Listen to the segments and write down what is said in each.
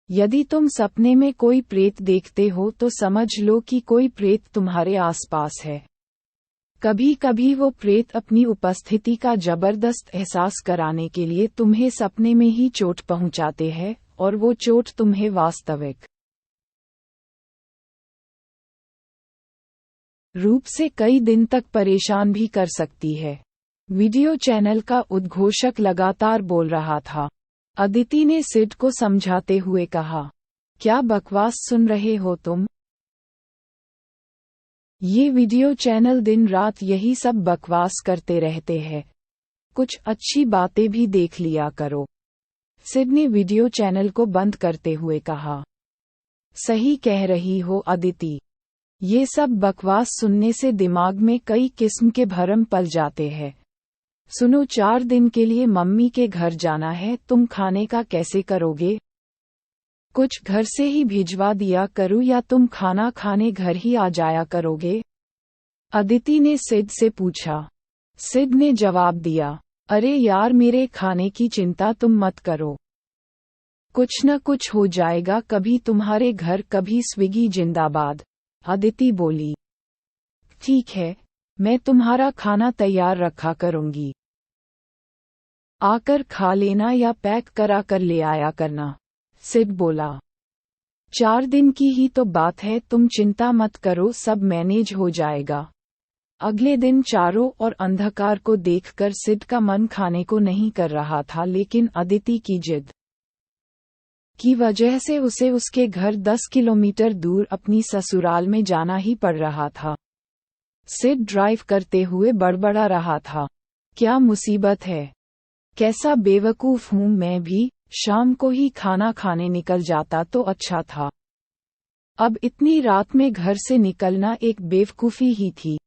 यदि तुम सपने में कोई प्रेत देखते हो तो समझ लो कि कोई प्रेत तुम्हारे आसपास है। कभी कभी वो प्रेत अपनी उपस्थिति का जबरदस्त एहसास कराने के लिए तुम्हें सपने में ही चोट पहुंचाते हैं, और वो चोट तुम्हें वास्तविक रूप से कई दिन तक परेशान भी कर सकती है। वीडियो चैनल का उद्घोषक लगातार बोल रहा था। अदिति ने सिड को समझाते हुए कहा, क्या बकवास सुन रहे हो तुम? ये वीडियो चैनल दिन रात यही सब बकवास करते रहते हैं। कुछ अच्छी बातें भी देख लिया करो। सिड ने वीडियो चैनल को बंद करते हुए कहा। सही कह रही हो अदिति। ये सब बकवास सुनने से दिमाग में कई किस्म के भ्रम पल जाते हैं। सुनो, 4 दिन के लिए मम्मी के घर जाना है, तुम खाने का कैसे करोगे? कुछ घर से ही भिजवा दिया करूं या तुम खाना खाने घर ही आ जाया करोगे? अदिति ने सिड से पूछा। सिड ने जवाब दिया, अरे यार, मेरे खाने की चिंता तुम मत करो। कुछ न कुछ हो जाएगा, कभी तुम्हारे घर कभी स्विगी जिंदाबाद। अदिति बोली। ठीक है, मैं तुम्हारा खाना तैयार रखा करूंगी। आकर खा लेना या पैक करा कर ले आया करना, सिड बोला। 4 दिन की ही तो बात है, तुम चिंता मत करो, सब मैनेज हो जाएगा। अगले दिन चारों ओर अंधकार को देखकर सिड का मन खाने को नहीं कर रहा था, लेकिन अदिति की जिद की वजह से उसे उसके घर 10 किलोमीटर दूर अपनी ससुराल में जाना ही पड़ रहा था। सिड ड्राइव करते हुए बड़बड़ा रहा था, क्या मुसीबत है, कैसा बेवकूफ हूं मैं भी, शाम को ही खाना खाने निकल जाता तो अच्छा था। अब इतनी रात में घर से निकलना एक बेवकूफ़ी ही थी।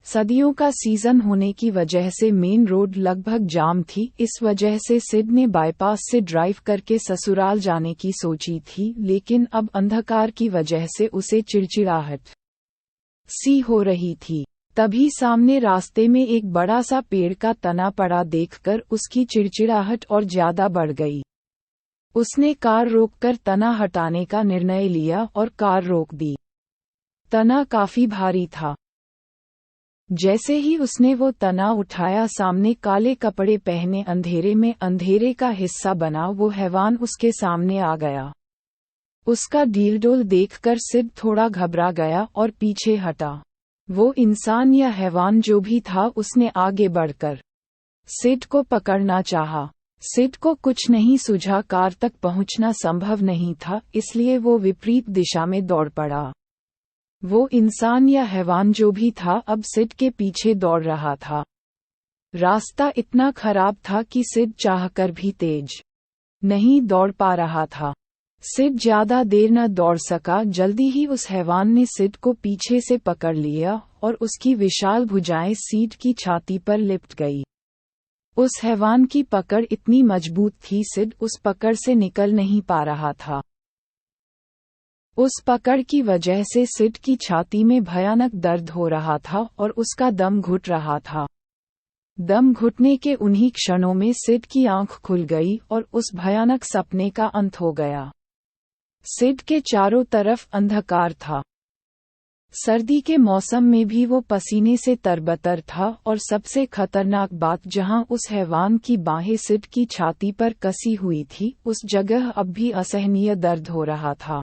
सदियों का सीजन होने की वजह से मेन रोड लगभग जाम थी, इस वजह से सिड ने बाईपास से ड्राइव करके ससुराल जाने की सोची थी, लेकिन अब अंधकार की वजह से उसे चिड़चिड़ाहट सी हो रही थी। तभी सामने रास्ते में एक बड़ा सा पेड़ का तना पड़ा देखकर उसकी चिड़चिड़ाहट और ज्यादा बढ़ गई। उसने कार रोककर तना हटाने का निर्णय लिया और कार रोक दी। तना काफी भारी था। जैसे ही उसने वो तना उठाया, सामने काले कपड़े पहने अंधेरे में अंधेरे का हिस्सा बना वो हैवान उसके सामने आ गया। उसका डीलडोल देखकर सिड थोड़ा घबरा गया और पीछे हटा। वो इंसान या हैवान जो भी था, उसने आगे बढ़कर सिड को पकड़ना चाहा। सिड को कुछ नहीं सूझा, कार तक पहुंचना संभव नहीं था, इसलिए वो विपरीत दिशा में दौड़ पड़ा। वो इंसान या हैवान जो भी था अब सिड के पीछे दौड़ रहा था। रास्ता इतना खराब था कि सिड चाहकर भी तेज नहीं दौड़ पा रहा था। सिड ज्यादा देर न दौड़ सका, जल्दी ही उस हैवान ने सिड को पीछे से पकड़ लिया और उसकी विशाल भुजाएं सीट की छाती पर लिपट गई। उस हैवान की पकड़ इतनी मजबूत थी, सिड उस पकड़ से निकल नहीं पा रहा था। उस पकड़ की वजह से सिड की छाती में भयानक दर्द हो रहा था और उसका दम घुट रहा था। दम घुटने के उन्हीं क्षणों में सिड की आंख खुल गई और उस भयानक सपने का अंत हो गया। सिड के चारों तरफ अंधकार था। सर्दी के मौसम में भी वो पसीने से तरबतर था, और सबसे खतरनाक बात, जहां उस हैवान की बाहें सिड की छाती पर कसी हुई थी, उस जगह अब भी असहनीय दर्द हो रहा था।